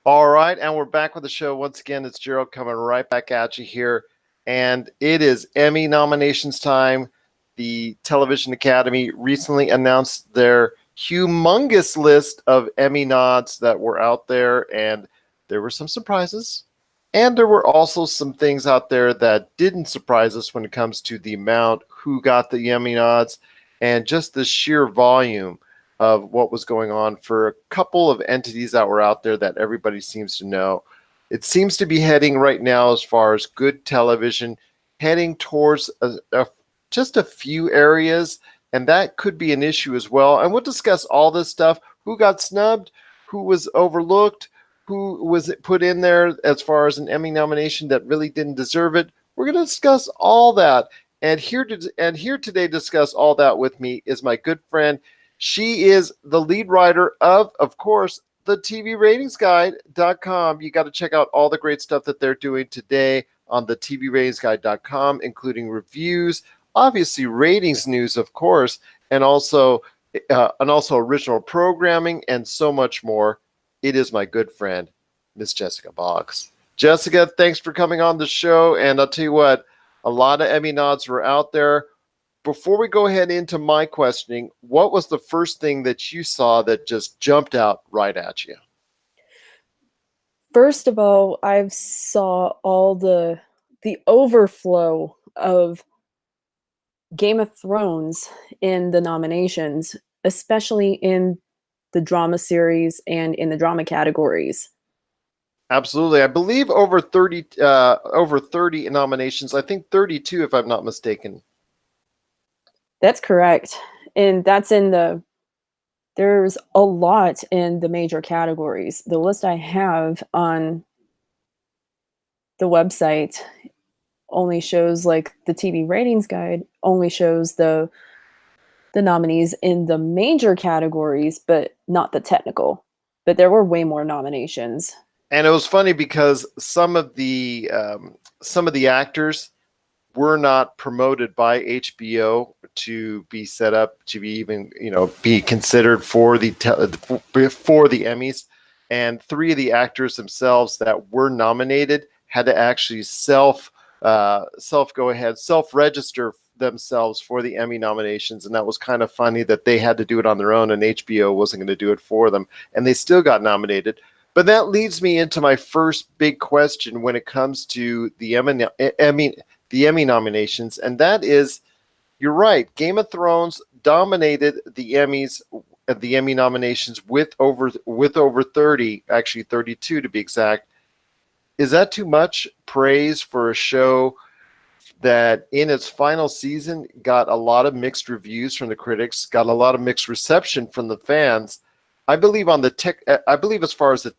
All right, and we're back with the show once again. It's Gerald coming right back at you here, and it is Emmy nominations time. The Television Academy recently announced their humongous list of Emmy nods that were out there, and there were some surprises, and there were also some things out there that didn't surprise us when it comes to the amount, who got the Emmy nods, and just the sheer volume of what was going on for a couple of entities that were out there that everybody seems to know. It seems to be heading right now, as far as good television, heading towards just a few areas, and that could be an issue as well. And we'll discuss all this stuff: who got snubbed, who was overlooked, who was put in there as far as an Emmy nomination that really didn't deserve it. We're going to discuss all that. And here today to discuss all that with me is my good friend. She is the lead writer of course, the TVRatingsGuide.com. You got to check out all the great stuff that they're doing today on the TVRatingsGuide.com, including reviews, obviously ratings news, of course, and also original programming and so much more. It is my good friend, Miss Jessica Boggs. Jessica, thanks for coming on the show. And I'll tell you what, a lot of Emmy nods were out there. Before we go ahead into my questioning, what was the first thing that you saw that just jumped out right at you? First of all, I saw all the overflow of Game of Thrones in the nominations, especially in the drama series and in the drama categories. Absolutely. I believe over 30 nominations. I think 32 if I'm not mistaken. That's correct. And there's a lot in the major categories. The list I have on the website only shows, like, the TV ratings guide only shows the nominees in the major categories, but not the technical. But there were way more nominations. And it was funny because some of the actors were not promoted by HBO to be set up to be even be considered for the Emmys, and three of the actors themselves that were nominated had to actually self register themselves for the Emmy nominations, and that was kind of funny that they had to do it on their own and HBO wasn't going to do it for them, and they still got nominated. But that leads me into my first big question when it comes to the Emmy nominations, and that is, you're right, Game of Thrones dominated the Emmys, the Emmy nominations with over 30, actually 32 to be exact. Is that too much praise for a show that in its final season got a lot of mixed reviews from the critics, got a lot of mixed reception from the fans? I believe as far as a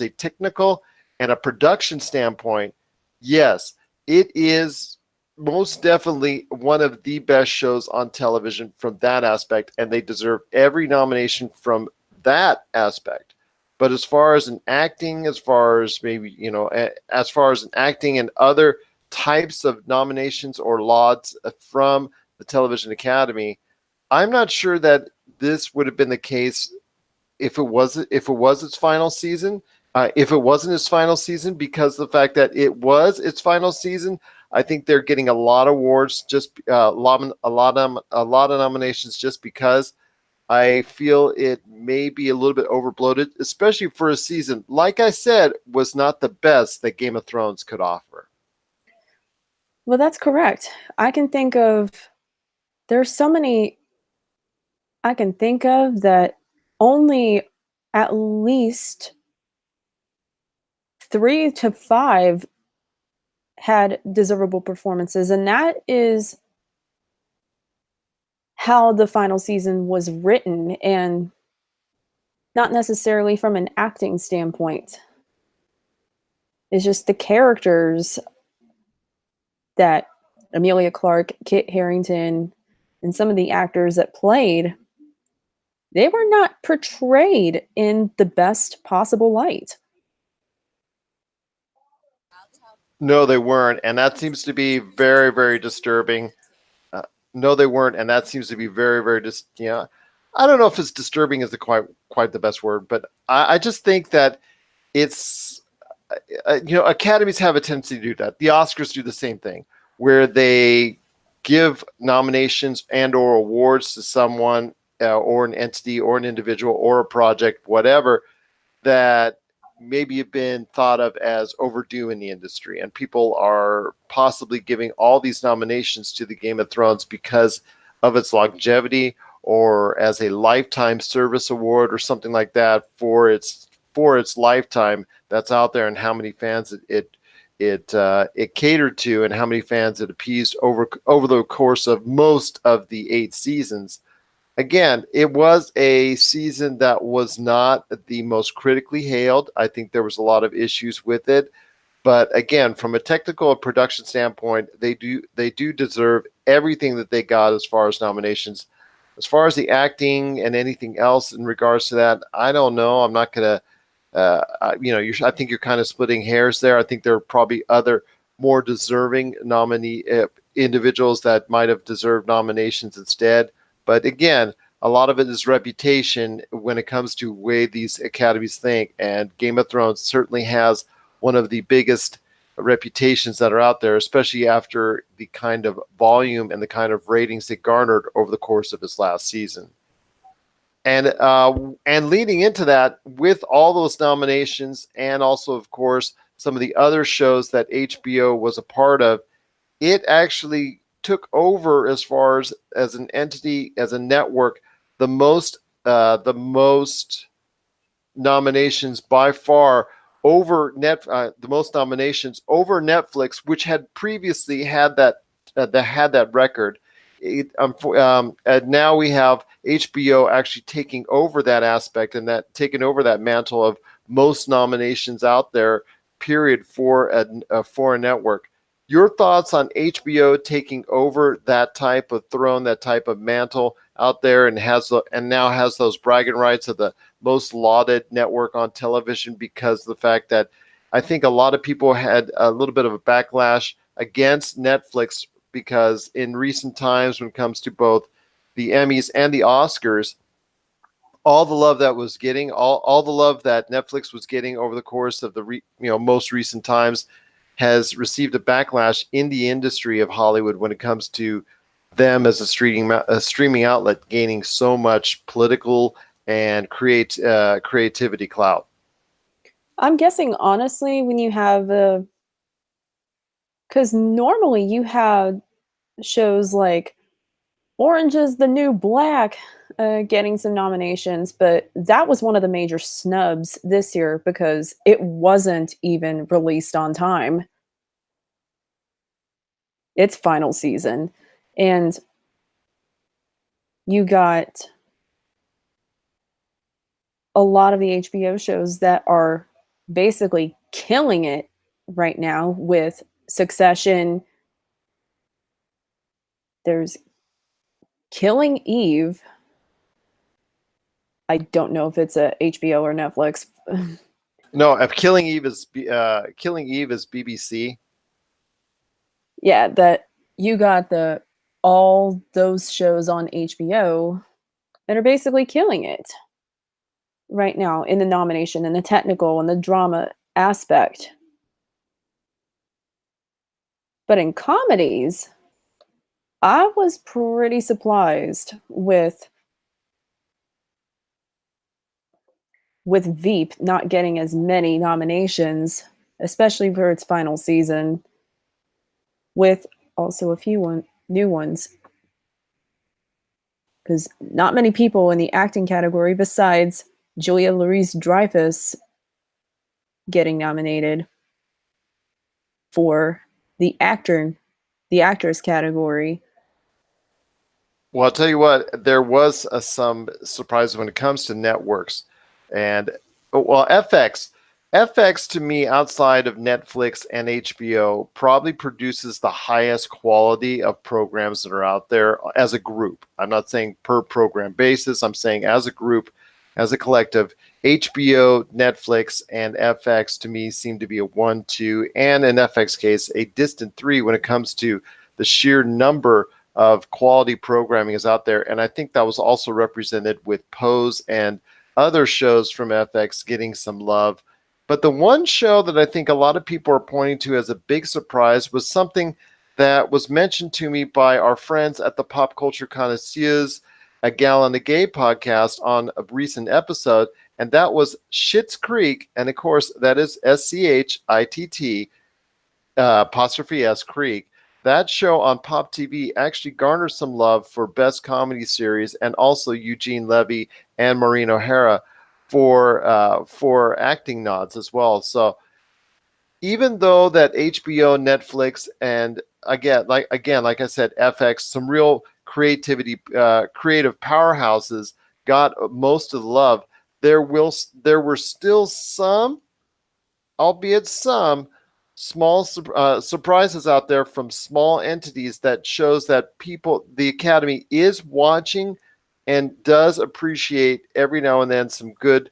technical and a production standpoint, yes, it is most definitely one of the best shows on television from that aspect, and they deserve every nomination from that aspect. But as far as an acting, as far as an acting and other types of nominations or lauds from the Television Academy, I'm not sure that this would have been the case if it was its final season. If it wasn't its final season, because the fact that it was its final season, I think they're getting a lot of awards, just a lot of nominations, just because I feel it may be a little bit overbloated, especially for a season, like I said, was not the best that Game of Thrones could offer. Well, that's correct. There's so many I can think of that only at least 3 to 5 had deservable performances, and that is how the final season was written, and not necessarily from an acting standpoint. It's just the characters that Emilia Clarke, Kit Harington, and some of the actors that played, they were not portrayed in the best possible light. No, they weren't, and that seems to be very, very disturbing. No, they weren't, and that seems to be very, very I don't know if it's disturbing is the quite the best word, but I just think that it's academies have a tendency to do that. The Oscars do the same thing, where they give nominations and or awards to someone or an entity or an individual or a project, whatever, that maybe have been thought of as overdue in the industry, and people are possibly giving all these nominations to the Game of Thrones because of its longevity or as a lifetime service award or something like that for its lifetime that's out there, and how many fans it catered to and how many fans it appeased over the course of most of the 8 seasons. Again, it was a season that was not the most critically hailed. I think there was a lot of issues with it, but again, from a technical and production standpoint, they do deserve everything that they got as far as nominations. As far as the acting and anything else in regards to that, I don't know. I'm not gonna. I think you're kind of splitting hairs there. I think there are probably other more deserving nominee individuals that might have deserved nominations instead. But again, a lot of it is reputation when it comes to way these academies think. And Game of Thrones certainly has one of the biggest reputations that are out there, especially after the kind of volume and the kind of ratings it garnered over the course of its last season. And leading into that, with all those nominations, and also, of course, some of the other shows that HBO was a part of, it actually took over as far as an entity, as a network, the most nominations by far over the most nominations over Netflix, which had previously had that record. And now we have HBO actually taking over that aspect and that taking over that mantle of most nominations out there, period, for a network. Your thoughts on HBO taking over that type of throne, that type of mantle out there, and now has those bragging rights of the most lauded network on television, because of the fact that I think a lot of people had a little bit of a backlash against Netflix, because in recent times, when it comes to both the Emmys and the Oscars, all the love that was getting, all the love that Netflix was getting over the course of the most recent times, has received a backlash in the industry of Hollywood when it comes to them as a streaming outlet gaining so much political and creativity clout. I'm guessing, honestly, when you have because normally you had shows like Orange is the New Black getting some nominations, but that was one of the major snubs this year because it wasn't even released on time. Its final season. And you got a lot of the HBO shows that are basically killing it right now with Succession. There's Killing Eve. I don't know if it's a HBO or Netflix. No, Killing Eve is BBC. Yeah, that you got all those shows on HBO that are basically killing it right now in the nomination and the technical and the drama aspect. But in comedies, I was pretty surprised with Veep not getting as many nominations, especially for its final season, with also a few new ones. Because not many people in the acting category besides Julia Louis-Dreyfus getting nominated for the actress category. Well, I'll tell you what, there was some surprise when it comes to networks. And, well, FX to me, outside of Netflix and HBO, probably produces the highest quality of programs that are out there as a group. I'm not saying per program basis. I'm saying as a group, as a collective. HBO, Netflix, and FX to me seem to be a 1, 2, and in FX case, a distant 3 when it comes to the sheer number of quality programming is out there. And I think that was also represented with Pose and other shows from FX getting some love. But the one show that I think a lot of people are pointing to as a big surprise was something that was mentioned to me by our friends at the Pop Culture Connoisseurs, a Gal and a Gay podcast, on a recent episode, and that was Schitt's Creek. And of course, that is SCHITT apostrophe S Creek. That show on Pop TV actually garnered some love for Best Comedy Series, and also Eugene Levy and Maureen O'Hara for acting nods as well. So even though that HBO, Netflix, and again, like I said, FX, some real creative powerhouses got most of the love, there were still some, albeit some, small surprises out there from small entities that shows that the Academy is watching and does appreciate every now and then some good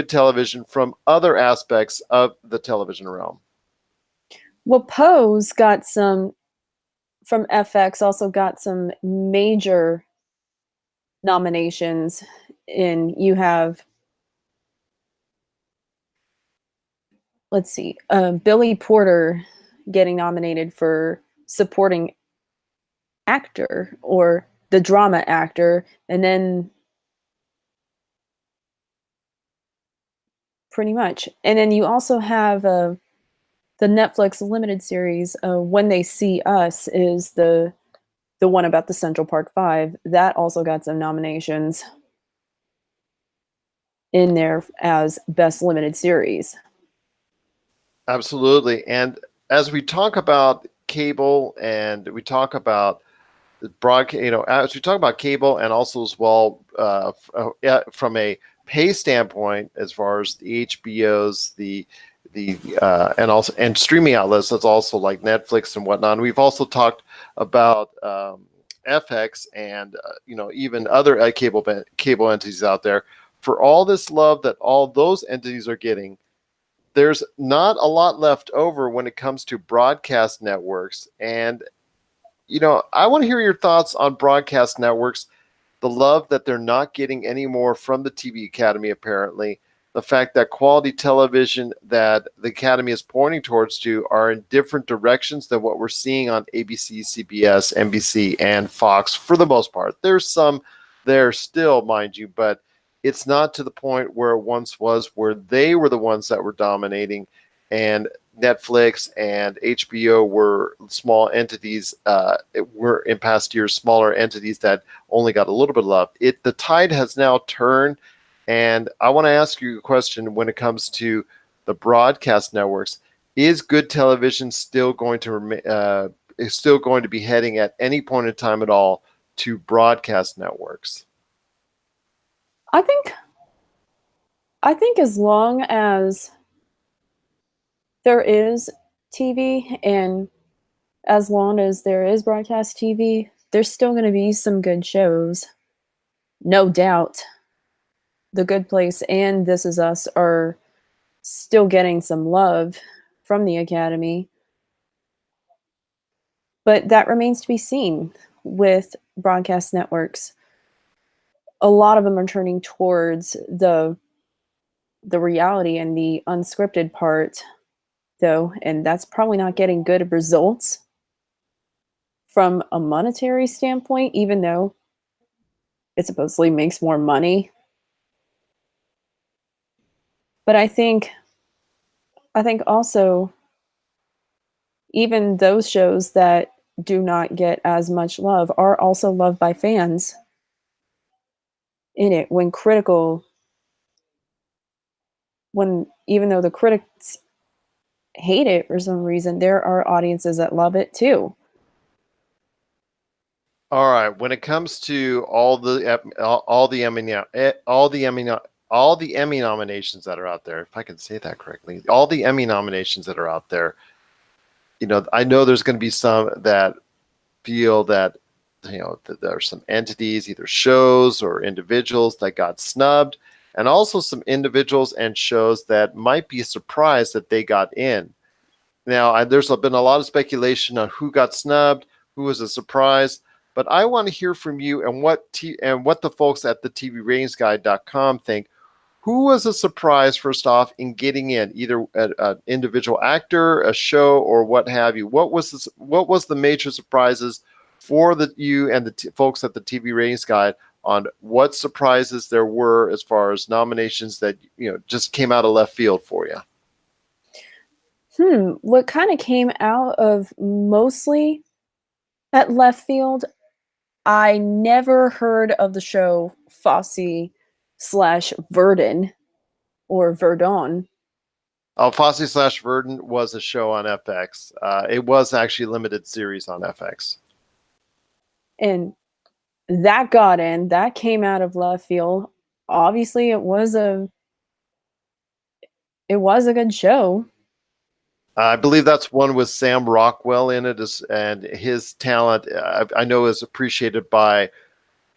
television from other aspects of the television realm. Well, Pose got some from FX, also got some major nominations. And you have, let's see, Billy Porter getting nominated for supporting actor or the drama actor, and then pretty much. And then you also have the Netflix limited series, When They See Us, is the one about the Central Park Five. That also got some nominations in there as best limited series. Absolutely. And as we talk about cable and we talk about broadcast, as we talk about cable and also as well from a pay standpoint, as far as the HBOs, the and streaming outlets, that's also like Netflix and whatnot. And we've also talked about FX and even other cable entities out there. For all this love that all those entities are getting, there's not a lot left over when it comes to broadcast networks. And I want to hear your thoughts on broadcast networks, the love that they're not getting anymore from the TV Academy, apparently, the fact that quality television that the Academy is pointing towards are in different directions than what we're seeing on ABC, CBS, NBC, and Fox for the most part. There's some there still, mind you, but it's not to the point where it once was, where they were the ones that were dominating, and Netflix and HBO were small entities. Were in past years smaller entities that only got a little bit of love. The tide has now turned, and I want to ask you a question when it comes to the broadcast networks. Is good television still going to be heading at any point in time at all to broadcast networks? I think as long as there is TV and as long as there is broadcast TV, there's still going to be some good shows. No doubt. The Good Place and This Is Us are still getting some love from the Academy. But that remains to be seen with broadcast networks. A lot of them are turning towards the reality and the unscripted part, though, and that's probably not getting good results from a monetary standpoint, even though it supposedly makes more money. But I think also even those shows that do not get as much love are also loved by fans in it even though the critics hate it for some reason, there are audiences that love it too. All right. When it comes to all the Emmy nominations that are out there, if I can say that correctly, all the Emmy nominations that are out there, I know there's going to be some that feel that that there are some entities, either shows or individuals, that got snubbed, and also some individuals and shows that might be surprised that they got in. Now, there's been a lot of speculation on who got snubbed, who was a surprise. But I want to hear from you and what the folks at the TVRatingsGuide.com think. Who was a surprise, first off, in getting in, either an individual actor, a show, or what have you? What was the major surprises for you and the folks at the TV Ratings Guide on what surprises there were as far as nominations that just came out of left field for you? What kind of came out of mostly at left field, I never heard of the show Fosse/Verdon or Verdon. Fosse/Verdon was a show on FX. It was actually a limited series on FX. And that got in. That came out of left field. Obviously, it was a good show. I believe that's one with Sam Rockwell in it, and his talent, I know, is appreciated by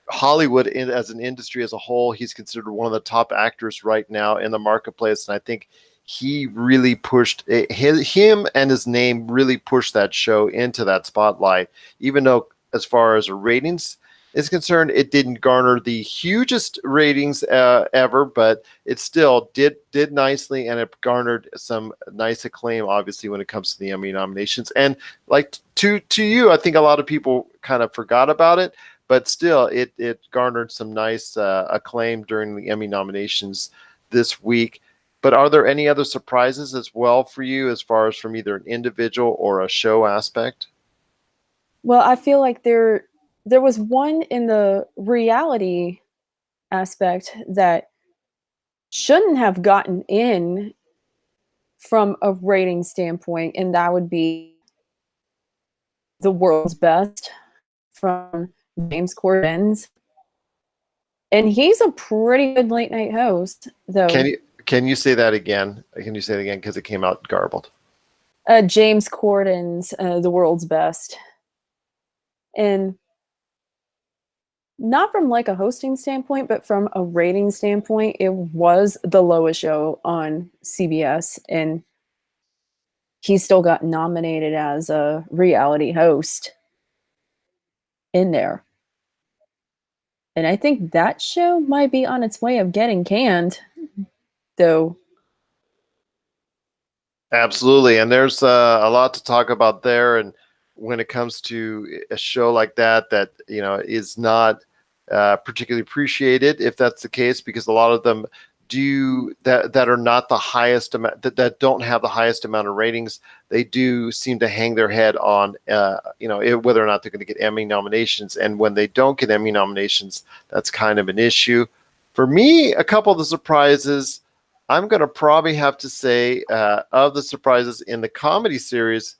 Hollywood as an industry as a whole. He's considered one of the top actors right now in the marketplace, and I think he really pushed him and his name really pushed that show into that spotlight. Even though, as far as ratings is concerned, it didn't garner the hugest ratings ever, but it still did nicely, and it garnered some nice acclaim, obviously, when it comes to the Emmy nominations. And like to you, I think a lot of people kind of forgot about it, but still, it garnered some nice acclaim during the Emmy nominations this week. But are there any other surprises as well for you, as far as from either an individual or a show aspect? Well, I feel like there was one in the reality aspect that shouldn't have gotten in from a rating standpoint, and that would be The World's Best from James Corden's. And he's a pretty good late night host, though. Can you say that again? Can you say it again, because it came out garbled? James Corden's The World's Best. And not from like a hosting standpoint, but from a rating standpoint, it was the lowest show on CBS, and he still got nominated as a reality host in there. And I think that show might be on its way of getting canned, though. Absolutely, and there's a lot to talk about there. And when it comes to a show like that is not particularly appreciated, if that's the case, because a lot of them that are not the highest amount, that don't have the highest amount of ratings, they do seem to hang their head on whether or not they're going to get Emmy nominations. And when they don't get Emmy nominations, that's kind of an issue. For me, a couple of the surprises, I'm going to probably have to say, of the surprises in the comedy series,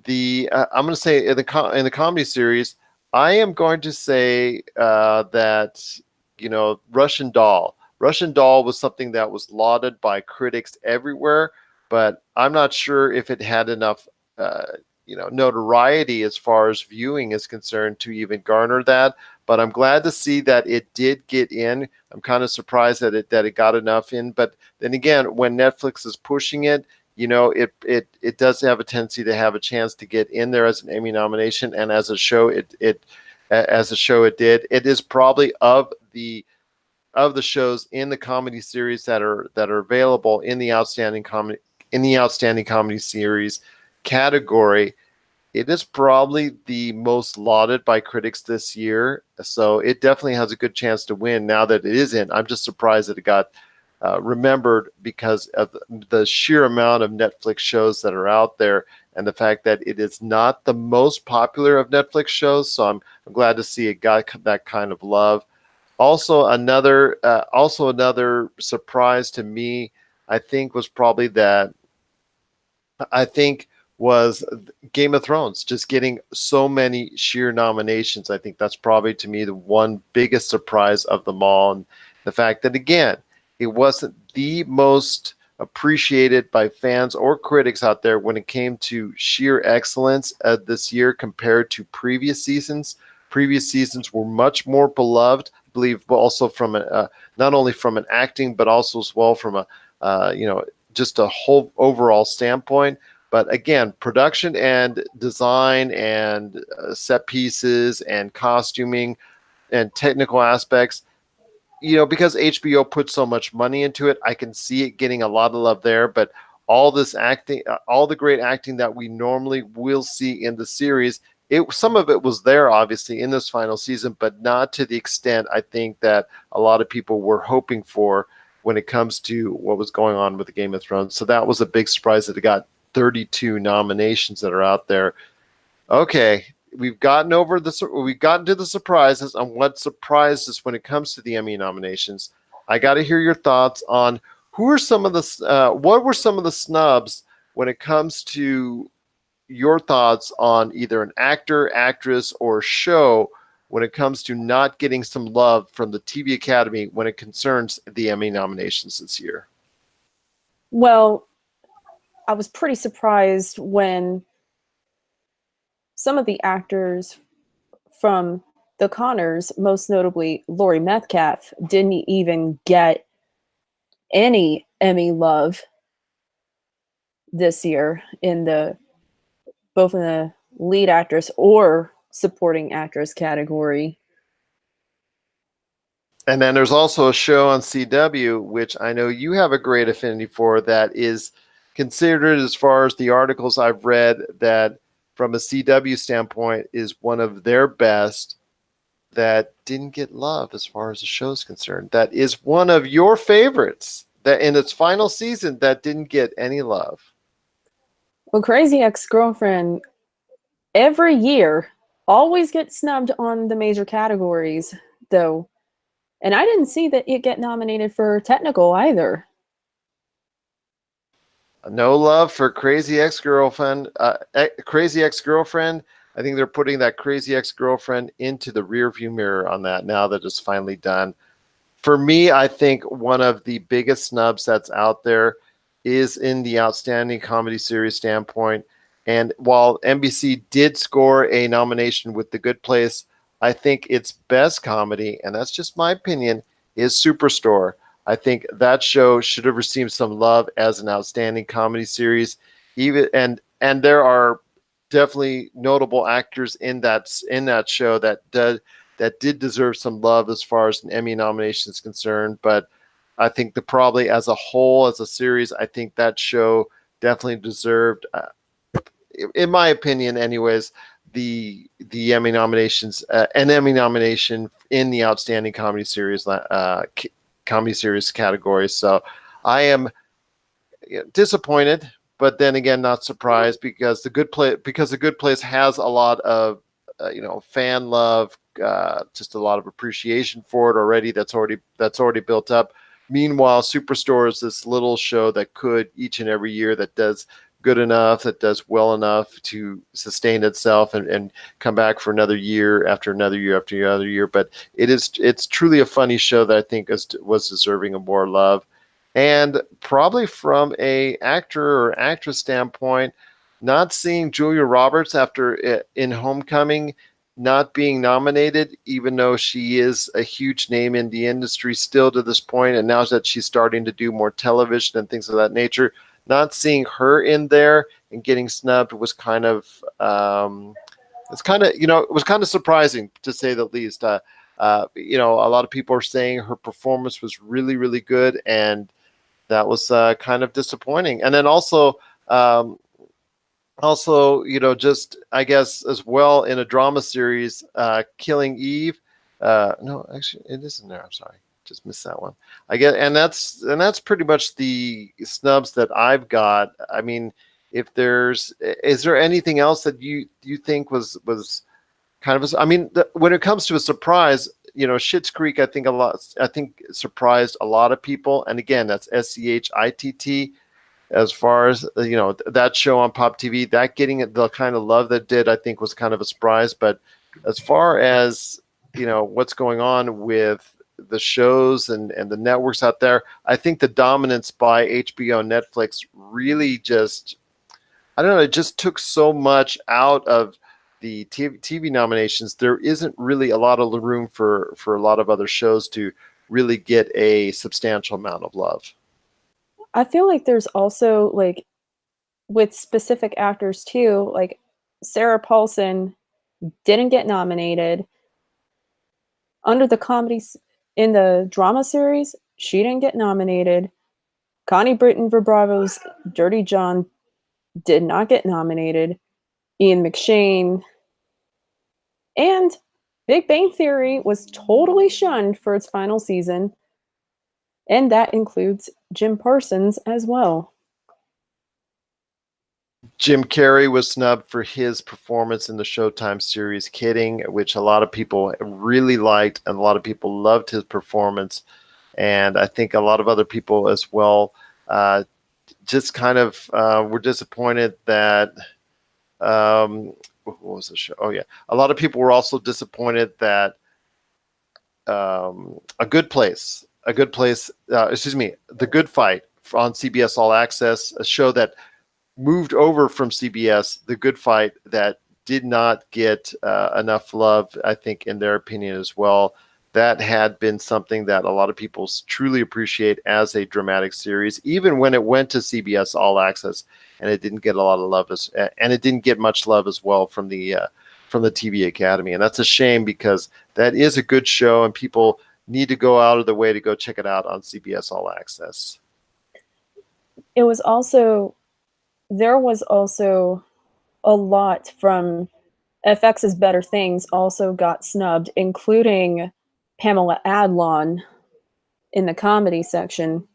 I'm going to say in the comedy series, I am going to say that Russian Doll. Russian Doll was something that was lauded by critics everywhere, but I'm not sure if it had enough notoriety as far as viewing is concerned to even garner that. But I'm glad to see that it did get in. I'm kind of surprised that it got enough in. But then again, when Netflix is pushing it, it does have a tendency to have a chance to get in there as an Emmy nomination. And as a show, it did. It is probably of the shows in the comedy series that are available in the outstanding comedy series category, it is probably the most lauded by critics this year. So it definitely has a good chance to win now that it is in. I'm just surprised that it got remembered because of the sheer amount of Netflix shows that are out there, and the fact that it is not the most popular of Netflix shows. So I'm glad to see it got that kind of love. Also another surprise to me, I think, was probably that was Game of Thrones just getting so many sheer nominations. I think that's probably, to me, the one biggest surprise of them all. And the fact that, again, it wasn't the most appreciated by fans or critics out there when it came to sheer excellence this year compared to previous seasons. Previous seasons were much more beloved, I believe, also from not only from an acting, but also as well from a just a whole overall standpoint. But again, production and design and set pieces and costuming and technical aspects, because HBO put so much money into it, I can see it getting a lot of love there. But all this acting, all the great acting that we normally will see in the series, some of it was there obviously in this final season, but not to the extent I think that a lot of people were hoping for when it comes to what was going on with the Game of Thrones. So that was a big surprise that it got 32 nominations that are out there. Okay, we've gotten to the surprises on what surprised us when it comes to the Emmy nominations. I got to hear your thoughts on what were some of the snubs when it comes to your thoughts on either an actor, actress, or show when it comes to not getting some love from the TV Academy when it concerns the Emmy nominations this year. Well, I was pretty surprised when some of the actors from the Connors, most notably Laurie Metcalf, didn't even get any Emmy love this year both in the lead actress or supporting actress category. And then there's also a show on CW, which I know you have a great affinity for, that is considered, as far as the articles I've read, that from a CW standpoint is one of their best, that didn't get love as far as the show's concerned. That is one of your favorites, that in its final season that didn't get any love. Well, Crazy Ex-Girlfriend every year always gets snubbed on the major categories, though. And I didn't see that it get nominated for technical either. No love for Crazy Ex-Girlfriend. Crazy Ex-Girlfriend. I think they're putting that Crazy Ex-Girlfriend into the rearview mirror on that now that it's finally done. For me, I think one of the biggest snubs that's out there is in the outstanding comedy series standpoint. And while NBC did score a nomination with The Good Place, I think its best comedy, and that's just my opinion, is Superstore. I think that show should have received some love as an outstanding comedy series. And there are definitely notable actors in that show that did deserve some love as far as an Emmy nomination is concerned. But I think probably as a whole, as a series, I think that show definitely deserved, in my opinion, anyways, the Emmy nominations, an Emmy nomination in the outstanding comedy series category. So I am disappointed, but then again, not surprised, because the Good Place has a lot of fan love, just a lot of appreciation for it already. That's already built up. Meanwhile, Superstore is this little show that could each and every year, that does good enough, that does well enough to sustain itself and come back for another year after another year after another year. But it's truly a funny show that I think was deserving of more love. And probably from a actor or actress standpoint, not seeing Julia Roberts in Homecoming not being nominated, even though she is a huge name in the industry still to this point, and now that she's starting to do more television and things of that nature, not seeing her in there and getting snubbed was kind of it was kind of surprising, to say the least. A lot of people are saying her performance was really, really good, and that was kind of disappointing. And then also, just I guess as well, in a drama series, Killing Eve. No, actually, it isn't there. I'm sorry, just missed that one. I get, and that's pretty much the snubs that I've got. I mean, is there anything else that you think was kind of? I mean, when it comes to a surprise, Schitt's Creek, I think surprised a lot of people. And again, that's SCHITT. As far as that show on Pop TV, that getting the kind of love that did, I think was kind of a surprise. But as far as what's going on with the shows and the networks out there, I think the dominance by HBO and Netflix really just, I don't know, it just took so much out of the TV nominations. There isn't really a lot of room for a lot of other shows to really get a substantial amount of love. I feel like there's also, like, with specific actors too, like Sarah Paulson didn't get nominated. Under the comedies in the drama series, she didn't get nominated. Connie Britton for Bravo's Dirty John did not get nominated. Ian McShane and Big Bang Theory was totally shunned for its final season, and that includes Jim Parsons as well. Jim Carrey was snubbed for his performance in the Showtime series Kidding, which a lot of people really liked, and a lot of people loved his performance. And I think a lot of other people as well just kind of were disappointed that what was the show? Oh yeah, a lot of people were also disappointed that a good place, The Good Fight on CBS All Access, a show that moved over from CBS, The Good Fight, that did not get enough love, I think, in their opinion as well. That had been something that a lot of people truly appreciate as a dramatic series, even when it went to CBS All Access, and it didn't get a lot of love, and it didn't get much love as well from the TV Academy, and that's a shame because that is a good show, and people need to go out of the way to go check it out on CBS All Access. There was also a lot from FX's Better Things also got snubbed, including Pamela Adlon in the comedy section.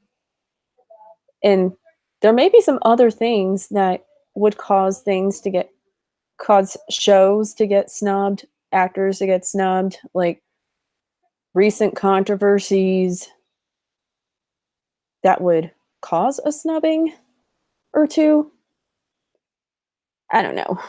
And there may be some other things that would cause shows to get snubbed, actors to get snubbed, like recent controversies that would cause a snubbing or two. I don't know.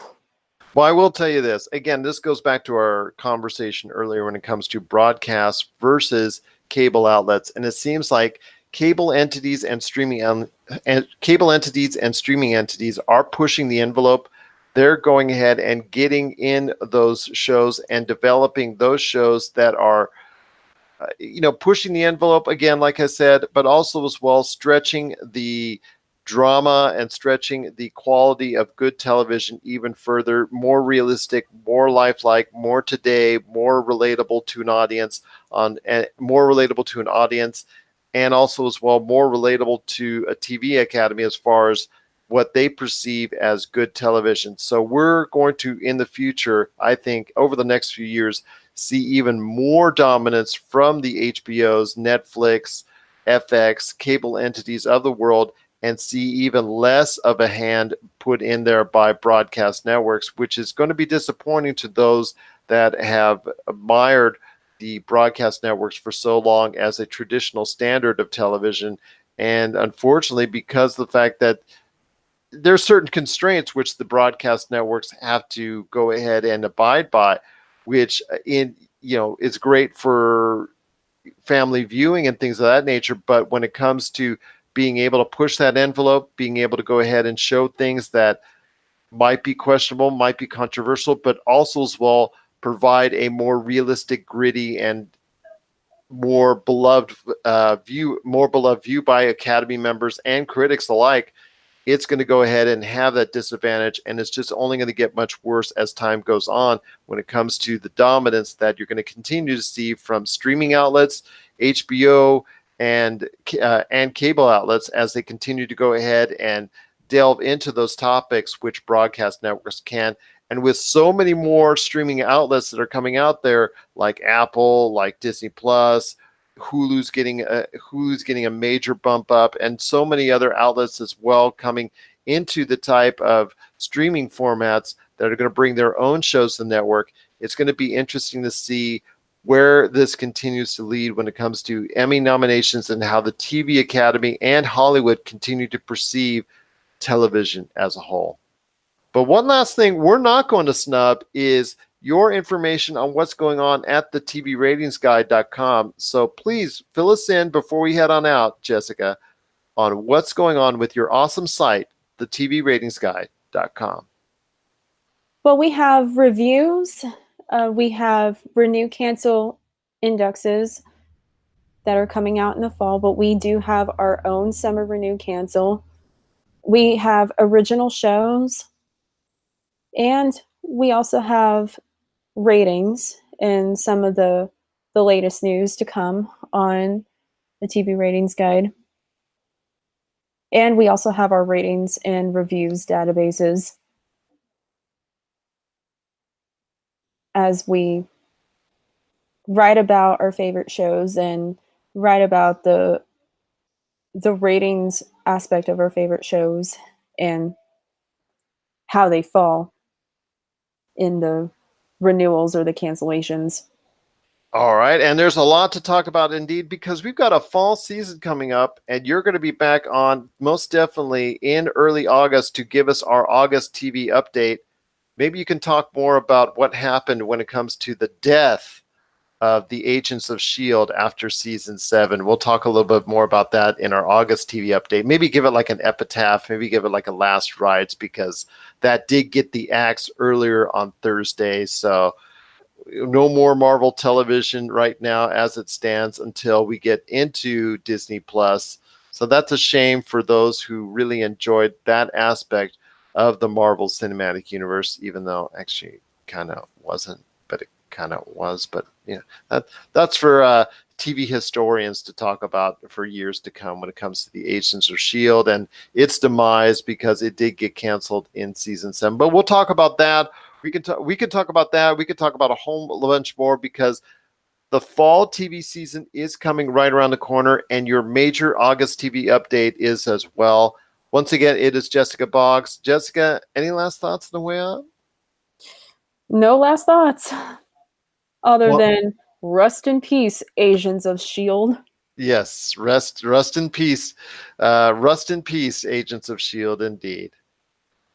Well, I will tell you this. Again, this goes back to our conversation earlier when it comes to broadcast versus cable outlets. And it seems like cable entities and streaming entities are pushing the envelope. They're going ahead and getting in those shows and developing those shows that are pushing the envelope again, like I said, but also as well stretching the drama and stretching the quality of good television even further, more realistic, more lifelike, more today, more relatable to an audience, and also as well more relatable to a TV Academy as far as what they perceive as good television. So we're going to, in the future, I think over the next few years, see even more dominance from the HBOs, Netflix, FX, cable entities of the world, and see even less of a hand put in there by broadcast networks, which is going to be disappointing to those that have admired the broadcast networks for so long as a traditional standard of television. And unfortunately, because of the fact that there are certain constraints which the broadcast networks have to go ahead and abide by, which is great for family viewing and things of that nature. But when it comes to being able to push that envelope, being able to go ahead and show things that might be questionable, might be controversial, but also as well provide a more realistic, gritty, and more beloved view by Academy members and critics alike, it's going to go ahead and have that disadvantage, and it's just only going to get much worse as time goes on when it comes to the dominance that you're going to continue to see from streaming outlets, HBO, and cable outlets as they continue to go ahead and delve into those topics which broadcast networks can. And with so many more streaming outlets that are coming out there, like Apple, like Disney Plus, Hulu's getting a major bump up, and so many other outlets as well coming into the type of streaming formats that are going to bring their own shows to the network. It's going to be interesting to see where this continues to lead when it comes to Emmy nominations and how the TV Academy and Hollywood continue to perceive television as a whole. But one last thing we're not going to snub is your information on what's going on at the TVRatingsGuide.com. So please fill us in before we head on out, Jessica, on what's going on with your awesome site, the TVRatingsGuide.com. Well, we have reviews. We have renew cancel indexes that are coming out in the fall, but we do have our own summer renew cancel. We have original shows, and we also have ratings and some of the latest news to come on the TV ratings guide. And we also have our ratings and reviews databases as we write about our favorite shows and write about the ratings aspect of our favorite shows and how they fall in the renewals or the cancellations. All right. And there's a lot to talk about indeed, because we've got a fall season coming up, and you're going to be back on most definitely in early August to give us our August TV update. Maybe you can talk more about what happened when it comes to the death of the Agents of S.H.I.E.L.D. after season 7. We'll talk a little bit more about that in our August TV update. Maybe give it like an epitaph, maybe give it like a last rites, because that did get the axe earlier on Thursday. So no more Marvel television right now as it stands until we get into Disney Plus. So that's a shame for those who really enjoyed that aspect of the Marvel Cinematic Universe, even though actually kind of wasn't, but it kind of was. But yeah, that's for TV historians to talk about for years to come when it comes to the Agents of S.H.I.E.L.D. and its demise, because it did get canceled in season 7. But we'll talk about that. We can talk about that. We could talk about a whole bunch more, because the fall TV season is coming right around the corner, and your major August TV update is as well. Once again, it is Jessica Boggs. Jessica, any last thoughts on the way out? No last thoughts other Well, than rest in peace, Agents of S.H.I.E.L.D. yes, rest in peace. Rest in peace, Agents of S.H.I.E.L.D. indeed.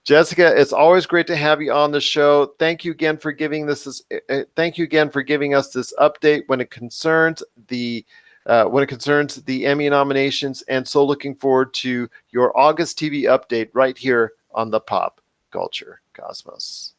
Jessica, it's always great to have you on the show. Thank you again for giving thank you again for giving us this update when it concerns the Emmy nominations, and so looking forward to your August TV update right here on the Pop Culture Cosmos.